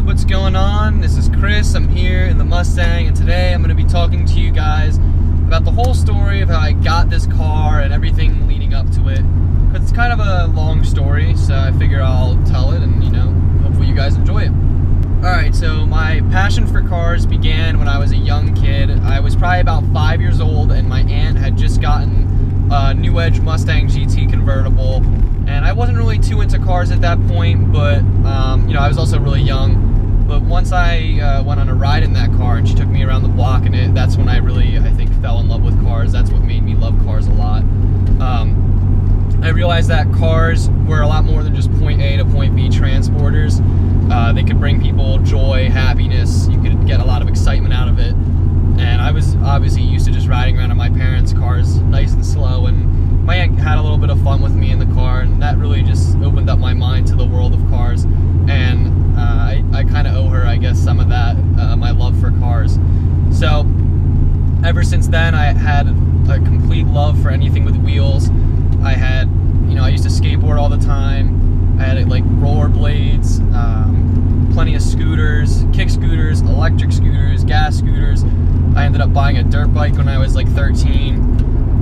YouTube, what's going on? This is Chris. I'm here in the Mustang, and today I'm going to be talking to you guys about the whole story of how I got this car and everything leading up to it. Because it's kind of a long story, so I figure I'll tell it and, hopefully you guys enjoy it. Alright, so my passion for cars began when I was a young kid. I was probably about 5 years old, and my aunt had just gotten a new edge Mustang GT convertible. And I wasn't really too into cars at that point, but, I was also really young. But once I went on a ride in that car and she took me around the block in it, that's when I really, I think, fell in love with cars. That's what made me love cars a lot. I realized that cars were a lot more than just point A to point B transporters. They could bring people joy, happiness. You could get a lot of excitement out of it. And I was obviously used to just riding around in my parents' cars nice and slow, and my aunt had a little bit of fun with me in the car, and that really just opened up my mind to the world of cars. And I kind of owe her, I guess, some of that, my love for cars. So ever since then, I had a complete love for anything with wheels. I had, I used to skateboard all the time. I had like rollerblades, plenty of scooters, kick scooters, electric scooters, gas scooters. I ended up buying a dirt bike when I was like 13.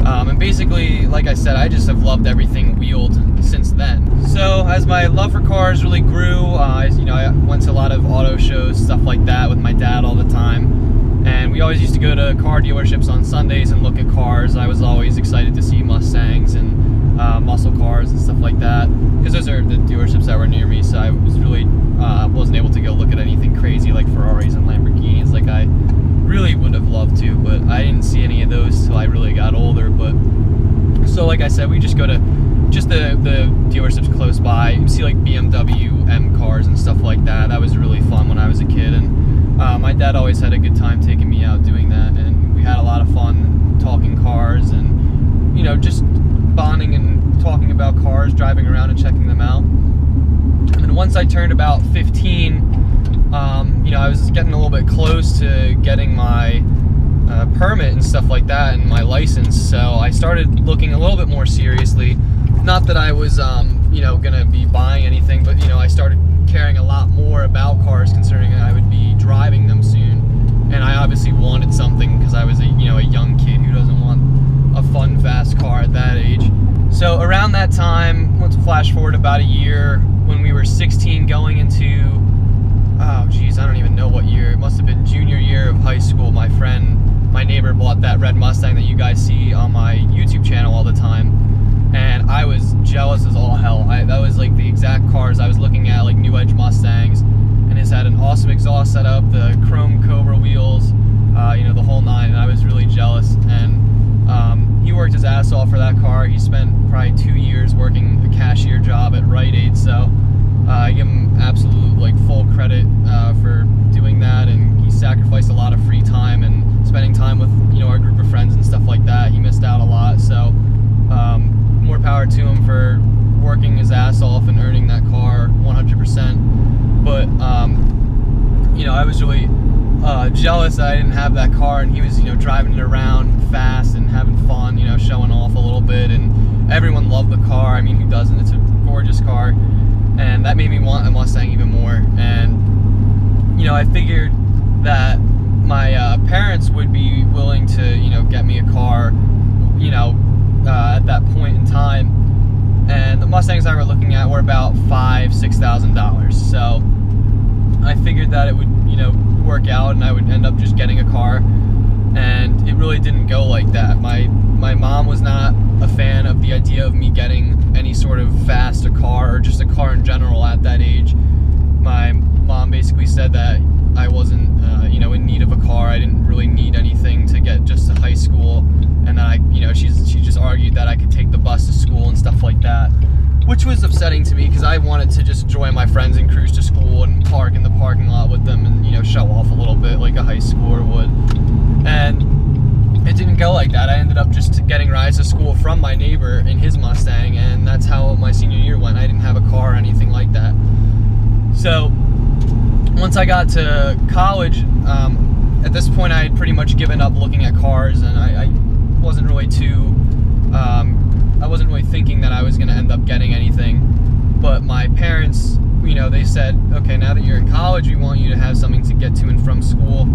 And basically, like I said, I just have loved everything wheeled since then. So as my love for cars really grew, I went to a lot of auto shows, stuff like that with my dad all the time. And we always used to go to car dealerships on Sundays and look at cars. I was always excited to see Mustangs and muscle cars and stuff like that, because those are the dealerships that were near me, so I was really wasn't able to go look at anything crazy like Ferraris and Lamborghinis like I really would have loved to, but I didn't see any of those till I really got older. But so like I said, we just go to just the dealerships close by. You see like BMW M cars and stuff like that. That was really fun when I was a kid, and my dad always had a good time taking me out doing that, and we had a lot of fun talking cars and just bonding and talking about cars, driving around and checking them out. And then once I turned about 15, I was getting a little bit close to getting my permit and stuff like that and my license, so I started looking a little bit more seriously. Not that I was, gonna be buying anything, but, I started caring a lot more about cars, considering I would be driving them soon. And I obviously wanted something, because I was a young kid who doesn't want a fun, fast car at that age. So around that time, let's flash forward about a year, when we were 16 going into, oh geez, I don't even know what year. It must have been junior year of high school. My neighbor bought that red Mustang that you guys see on my YouTube channel all the time. And I was jealous as all hell. That was like the exact cars I was looking at, like new edge Mustangs. And it's had an awesome exhaust setup, the chrome Cobra wheels, the whole nine. And I was really jealous. And he worked his ass off for that car. He spent probably 2 years working a cashier job at Rite Aid. So I give him absolute full credit for doing that, and he sacrificed a lot of free time and spending time with our group of friends and stuff like that. He missed out a lot, so more power to him for working his ass off and earning that car 100%. But I was really jealous that I didn't have that car, and he was driving it around fast and having fun, showing off a little bit, and everyone loved the car. I mean, who doesn't? It's a gorgeous car. And that made me want a Mustang even more. And I figured that my parents would be willing to get me a car at that point in time. And the Mustangs I were looking at were about $5,000–$6,000. So I figured that it would work out, and I would end up just getting a car. And it really didn't go like that. My mom was not a fan of the idea of me getting any sort of fast car, or just a car in general at that age. My mom basically said that I wasn't in need of a car. I didn't really need anything to get just to high school, and that she just argued that I could take the bus to school and stuff like that, which was upsetting to me, because I wanted to just join my friends and cruise to school and park in the parking lot with them and show off a little bit like a high schooler would. And it didn't go like that. I ended up just getting rides to school from my neighbor in his Mustang, and that's how my senior year went. I didn't have a car or anything like that. So once I got to college, at this point I had pretty much given up looking at cars, and I wasn't really thinking that I was going to end up getting anything. But my parents you know, they said, okay, now that you're in college, we want you to have something to get to and from school.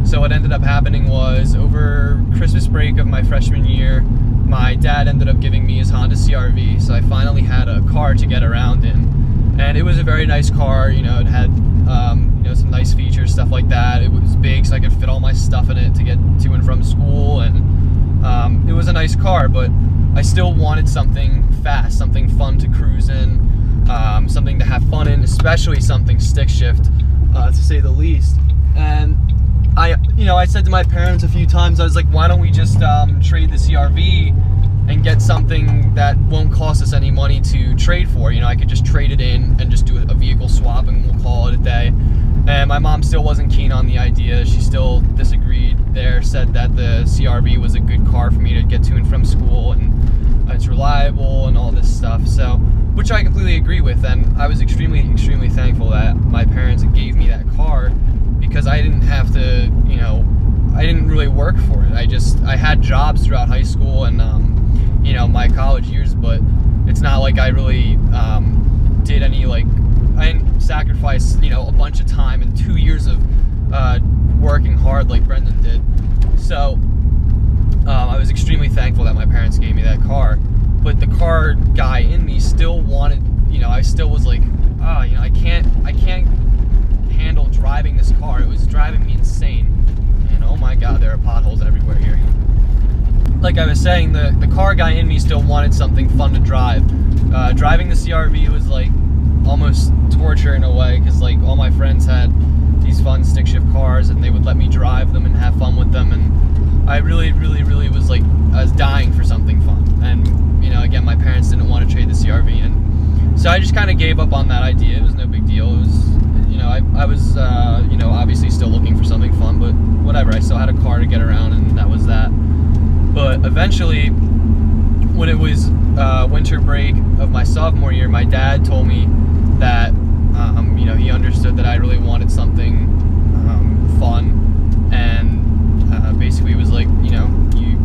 So what ended up happening was, over Christmas break of my freshman year, my dad ended up giving me his Honda CR-V, so I finally had a car to get around in. And it was a very nice car, you know, it had you know, some nice features, stuff like that. It was big, so I could fit all my stuff in it to get to and from school, and it was a nice car, but I still wanted something fast, something fun to cruise in, something to have fun in, especially something stick shift, to say the least. And I said to my parents a few times, I was like, why don't we just trade the CR-V and get something that won't cost us any money to trade for? You know, I could just trade it in and just do a vehicle swap and we'll call it a day. And my mom still wasn't keen on the idea. She still disagreed there, said that the CR-V was a good car for me to get to and from school, and it's reliable and all this stuff. So, which I completely agree with, and I was extremely, extremely thankful that my parents gave me that car, because I didn't have to, you know, I didn't really work for it. I had jobs throughout high school and, you know, my college years, but it's not like I really did any, like, I didn't sacrifice, you know, a bunch of time and 2 years of working hard like Brendan did. So I was extremely thankful that my parents gave me that car. But the car guy in me still wanted, you know, I still was like, oh, you know, I can't handle driving this car. It was driving me insane. And oh my God, there are potholes everywhere here. Like I was saying, the car guy in me still wanted something fun to drive. Driving the CR-V was like almost torture in a way, because like all my friends had these fun stick shift cars and they would let me drive them and have fun with them, and I really was like, I was dying for something fun. And you know, again, my parents didn't want to trade the CR-V, and so I just kind of gave up on that idea. It was no big deal. It was, you know, I was you know, obviously still looking for something fun, but whatever, I still had a car to get around, and that was that. But eventually, when it was winter break of my sophomore year, my dad told me that you know, he understood that I really wanted something fun, and basically was like, you know, you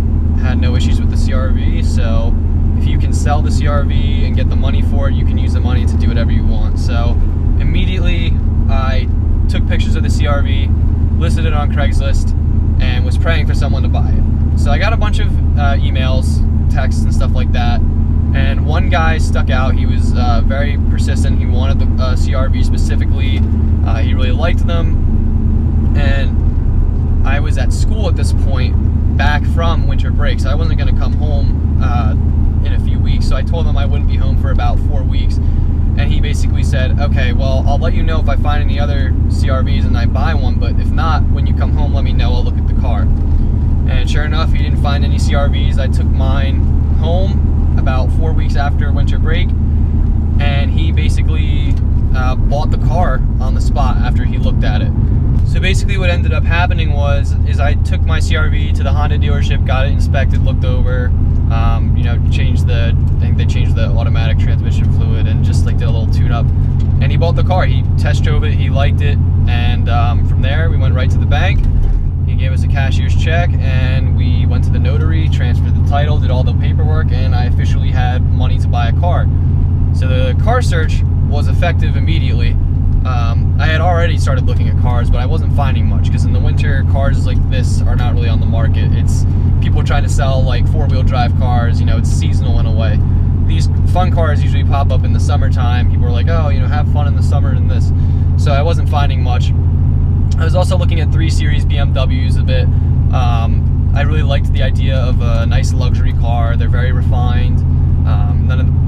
had no issues with the CR-V, so if you can sell the CR-V and get the money for it, you can use the money to do whatever you want. So immediately I took pictures of the CR-V, listed it on Craigslist, and was praying for someone to buy it. So I got a bunch of emails, texts, and stuff like that. And one guy stuck out. He was very persistent. He wanted the CR-V specifically. He really liked them. And I was at school at this point, back from winter break, so I wasn't going to come home in a few weeks. So I told him I wouldn't be home for about 4 weeks. And he basically said, okay, well, I'll let you know if I find any other CR-Vs and I buy one, but if not, when you come home, let me know. I'll look at the car. And sure enough, he didn't find any CR-Vs. I took mine home about 4 weeks after winter break, and he basically bought the car on the spot after he looked at it. So basically what ended up happening is I took my CR-V to the Honda dealership, got it inspected, looked over, you know, I think they changed the automatic transmission fluid and just like did a little tune-up, and he bought the car. He test drove it, he liked it, and from there we went right to the bank. He gave us a cashier's check, and we went to the notary, transferred the title, did all the paperwork, and I officially had money to buy a car. So the car search was effective immediately. I had already started looking at cars, but I wasn't finding much, because in the winter, cars like this are not really on the market. It's people trying to sell like four-wheel drive cars, you know, it's seasonal in a way. These fun cars usually pop up in the summertime. People are like, oh, you know, have fun in the summer and this. So I wasn't finding much. I was also looking at 3 Series BMWs a bit. I really liked the idea of a nice luxury car. They're very refined,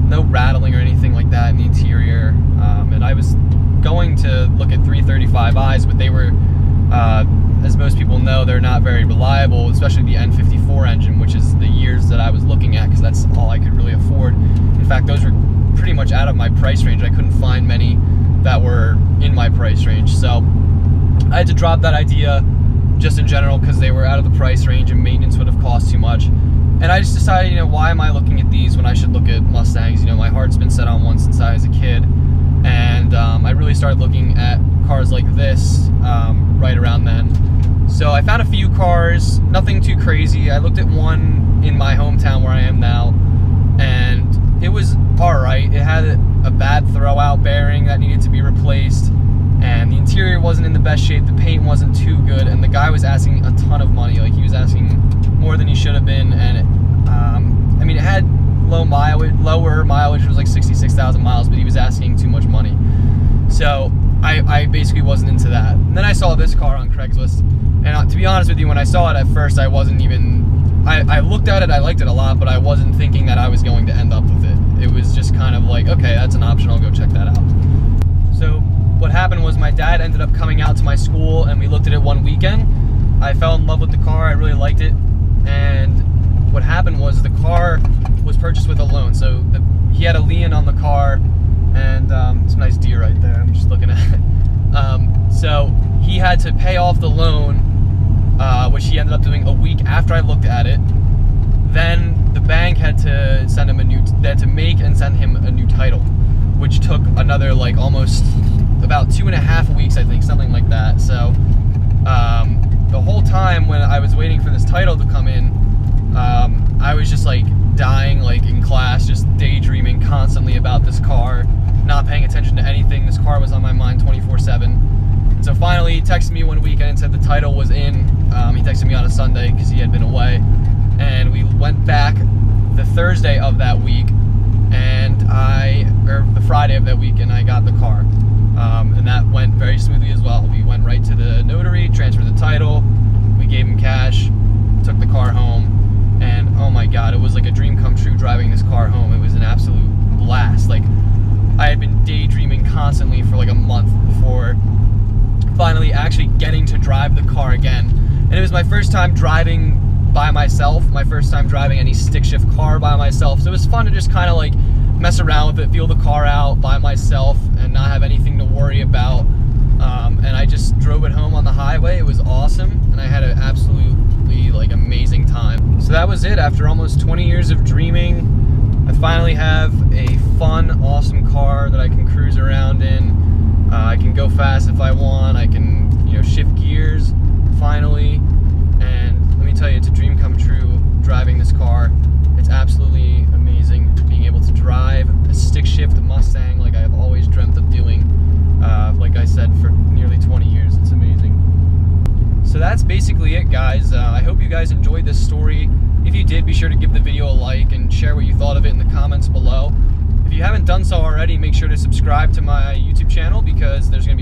no rattling or anything like that in the interior. And I was going to look at 335i's, but they were, as most people know, they're not very reliable, especially the N54 engine, which is the years that I was looking at, because that's all I could really afford. In fact, those were pretty much out of my price range. I couldn't find many that were in my price range. So I had to drop that idea just in general, because they were out of the price range and maintenance would have cost too much. And I just decided, you know, why am I looking at these when I should look at Mustangs? You know, my heart's been set on one since I was a kid. And I really started looking at cars like this right around then. So I found a few cars, nothing too crazy. I looked at one in my hometown where I am now, and it was alright. It had a bad throwout bearing that needed to be replaced, and the interior wasn't in the best shape, the paint wasn't too good, and the guy was asking a ton of money. Like, he was asking more than he should have been, and I mean, it had lower mileage, it was like 66,000 miles, but he was asking too much money. So I basically wasn't into that. And then I saw this car on Craigslist, and to be honest with you, when I saw it at first, I wasn't even, I looked at it, I liked it a lot, but I wasn't thinking that I was going to end up with it. It was just kind of like, okay, that's an option, I'll go check that out. So what happened was my dad ended up coming out to my school, and we looked at it one weekend. I fell in love with the car, I really liked it, and what happened was the car was purchased with a loan. So he had a lien on the car, and it's a nice deer right there, I'm just looking at it. So he had to pay off the loan, which he ended up doing a week after I looked at it. Then the bank had to send him they had to make and send him a new title, which took another like almost about 2.5 weeks, I think, something like that. So the whole time when I was waiting for this title to come in, I was just like dying, like in class, just daydreaming constantly about this car, not paying attention to anything. This car was on my mind 24/7. And so finally he texted me one weekend and said the title was in. He texted me on a Sunday because he had been away, and we went back the Thursday of that week, and or the Friday of that week, and I got the car. And that went very smoothly as well. We went right to the notary, transferred the title, we gave him cash, took the car home, and oh my god, it was like a dream come true driving this car home. It was an absolute blast. Like, I had been daydreaming constantly for like a month before finally actually getting to drive the car again. And it was my first time driving by myself, my first time driving any stick shift car by myself. So it was fun to just kind of like mess around with it, feel the car out by myself, and not have anything to worry about. And I just drove it home on the highway. It was awesome, and I had an absolutely like amazing time. So that was it. After almost 20 years of dreaming, I finally have a fun, awesome car that I can cruise around in. I can go fast if I want. I can, you know, shift gears finally. And let me tell you, it's a dream come true driving this car. It's absolutely amazing being able to drive a stick shift Mustang like I have always dreamt of doing. Like I said, for nearly 20 years. It's amazing. So that's basically it, guys. I hope you guys enjoyed this story. If you did, be sure to give the video a like and share what you thought of it in the comments below. If you haven't done so already, make sure to subscribe to my YouTube channel, because there's going to be